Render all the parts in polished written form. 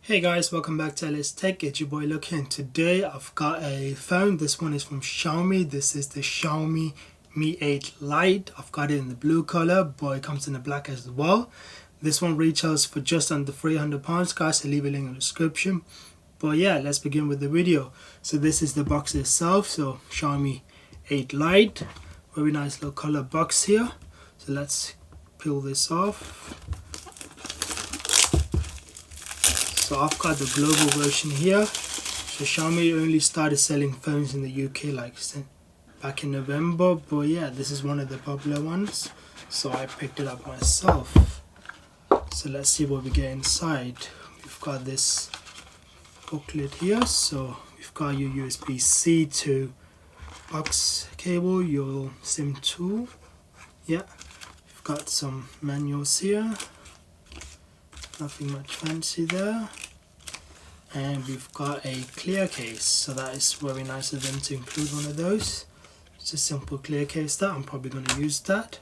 Hey guys, welcome back to LS Tech. It's your boy Lucky, and today I've got a phone. This one is from Xiaomi. This is the Xiaomi Mi 8 Lite. I've got it in the blue color, but it comes in the black as well. This one retails for just under £300, guys. I'll leave a link in the description. But yeah, let's begin with the video. So this is the box itself. So Xiaomi 8 Lite. Very nice little color box here. So let's peel this off. So I've got the global version here. So Xiaomi only started selling phones in the UK like back in November, but yeah, this is one of the popular ones, so I picked it up myself. So let's see what we get inside. We've got this booklet here. So we've got your USB-C to aux cable, your SIM tool. Yeah, we've got some manuals here. Nothing much fancy there. And we've got a clear case, so that is very nice of them to include one of those. It's a simple clear case that I'm probably going to use that.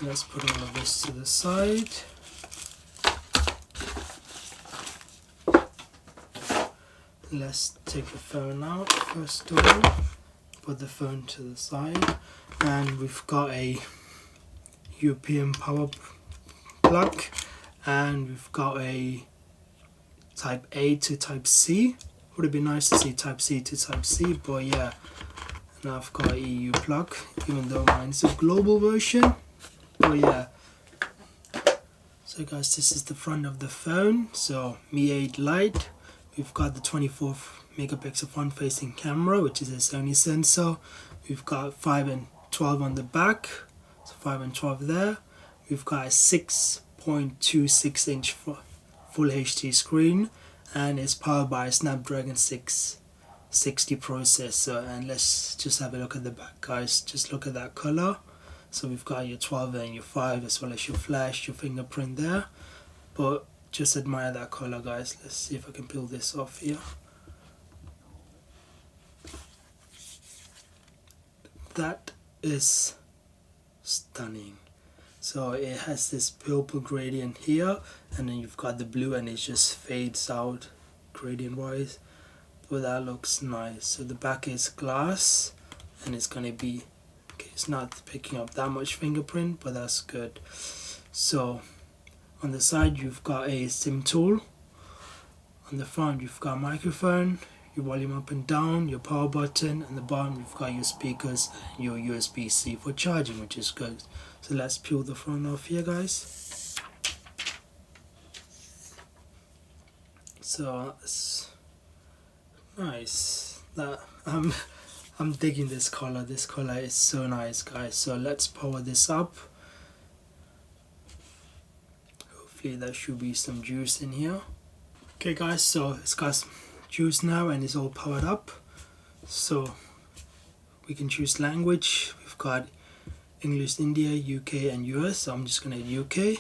Let's put all of this to the side. Let's take the phone out first of all. Put the phone to the side, and we've got a European power plug. And we've got a Type A to Type C. Would have been nice to see Type C to Type C, but yeah. And I've got a EU plug, even though mine's a global version. But yeah. So guys, this is the front of the phone. So Mi 8 Lite. We've got the 24 megapixel front-facing camera, which is a Sony sensor. We've got 5 and 12 on the back. So 5 and 12 there. We've got a 6.26 inch full HD screen, and it's powered by a Snapdragon 660 processor. And let's just have a look at the back, guys. Just look at that color. So we've got your 12 and your 5, as well as your flash, your fingerprint there. But just admire that color, guys. Let's see if I can peel this off here. That is stunning. So it has this purple gradient here, and then you've got the blue, and it just fades out gradient wise, but that looks nice. So the back is glass, and it's gonna be okay, it's not picking up that much fingerprint, but that's good. So on the side you've got a SIM tool. On the front you've got a microphone, your volume up and down, your power button, and the bottom you've got your speakers and your USB-C for charging, which is good. So let's peel the front off here, guys. So that's nice. That I'm digging this color. This color is so nice, guys. So let's power this up. Hopefully there should be some juice in here. Okay guys, so it's got some juice now and it's all powered up. So we can choose language. We've got English, India, UK and US. So I'm just gonna hit UK.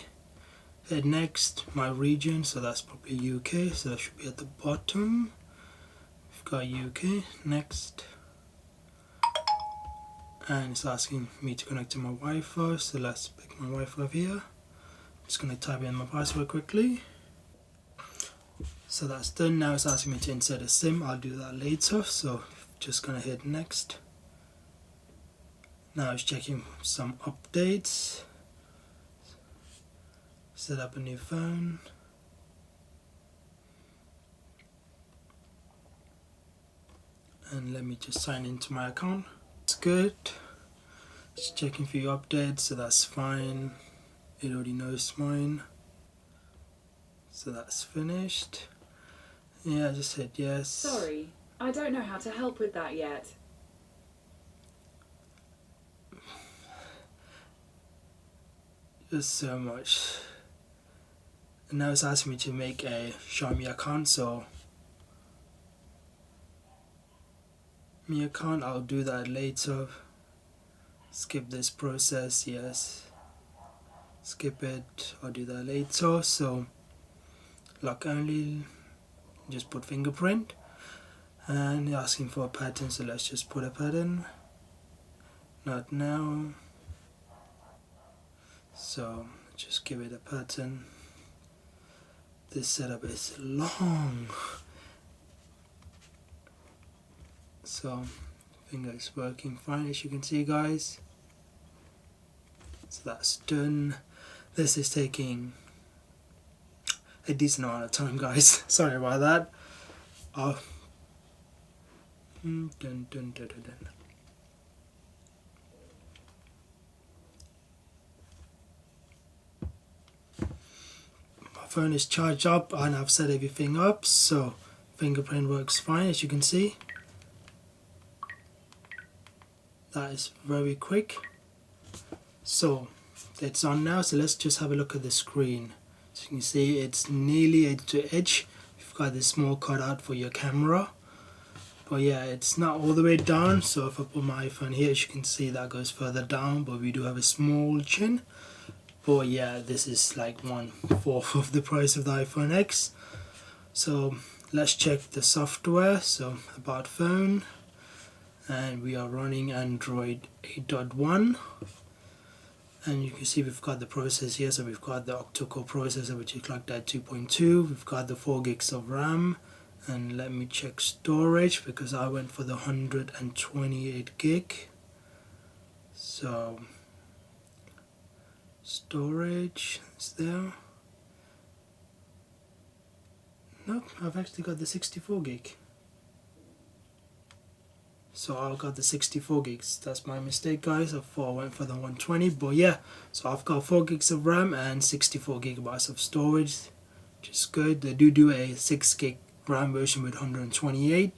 Hit next, my region, so that's probably UK, so that should be at the bottom. We've got UK, next. And it's asking me to connect to my Wi-Fi, so let's pick my Wi-Fi here. I'm just gonna type in my password quickly. So that's done. Now it's asking me to insert a SIM. I'll do that later, so just gonna hit next. Now it's checking some updates. Set up a new phone. And let me just sign into my account. It's good. It's checking for your updates, so that's fine. It already knows mine. So that's finished. Yeah, I just hit yes. Sorry, I don't know how to help with that yet. There's so much. And now it's asking me to make a Xiaomi account, so Mi account, I'll do that later. Skip this process, yes. Skip it, I'll do that later. So lock only, just put fingerprint. And asking for a pattern, so let's just put a pattern. Not now. So just give it a pattern. this setup is long. So finger is working fine, as you can see, guys. So that's done. This is taking a decent amount of time, guys. Sorry about that. Dun, dun, dun, dun, dun. My phone is charged up and I've set everything up, so fingerprint works fine, as you can see. That is very quick. So it's on now, so let's just have a look at the screen. So you can see it's nearly edge to edge. You've got this small cutout for your camera, but yeah, it's not all the way down. So if I put my iPhone here, as you can see, that goes further down, but we do have a small chin. But yeah, this is like 1/4 of the price of the iPhone X. So let's check the software. So about phone, and we are running Android 8.1. And you can see we've got the processor here, so we've got the octa-core processor, which is clocked at 2.2. We've got the 4 gigs of RAM, and let me check storage because I went for the 128 gig. So storage is there. Nope, I've actually got the 64 gig. So I got the 64 gigs. That's my mistake, guys. I thought I went for the 120, but yeah. So I've got 4 gigs of RAM and 64 gigabytes of storage, which is good. They do a 6 gig RAM version with 128,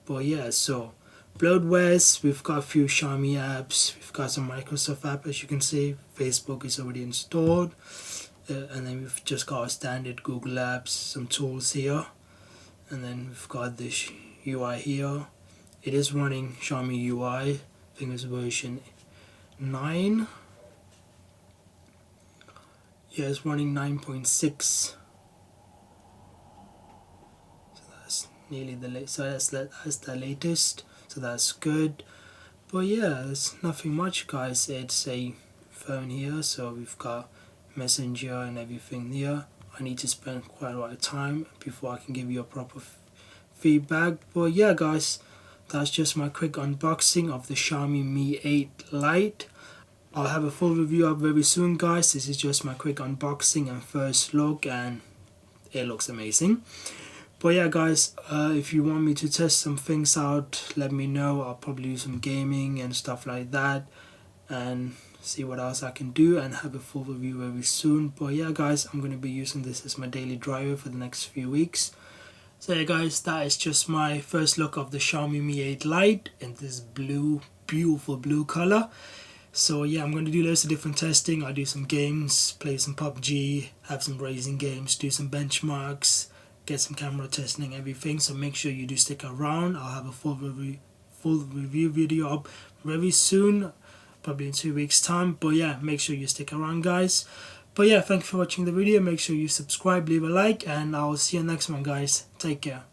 but yeah. So bloatwares, we've got a few Xiaomi apps. We've got some Microsoft apps, as you can see. Facebook is already installed, and then we've just got our standard Google apps, some tools here, and then we've got this UI here. It is running Xiaomi UI, I think it's version 9. Yeah, it's running 9.6. So that's nearly the latest. So that's the latest. So that's good. But yeah, there's nothing much, guys. It's a phone here, so we've got Messenger and everything here. I need to spend quite a lot of time before I can give you a proper feedback. But yeah, guys, that's just my quick unboxing of the Xiaomi Mi 8 Lite. I'll have a full review up very soon, guys. This is just my quick unboxing and first look, and it looks amazing. But yeah, guys, if you want me to test some things out, let me know. I'll probably do some gaming and stuff like that, and see what else I can do, and have a full review very soon. But yeah, guys, I'm going to be using this as my daily driver for the next few weeks. So yeah, guys, that is just my first look of the Xiaomi Mi 8 Lite in this blue, beautiful blue color. So yeah, I'm going to do loads of different testing. I'll do some games, play some PUBG, have some racing games, do some benchmarks, get some camera testing, everything. So make sure you do stick around. I'll have a full review video up very soon, probably in 2 weeks time. But yeah, make sure you stick around, guys. But yeah, thank you for watching the video. Make sure you subscribe, leave a like, and I'll see you next one, guys. Take care.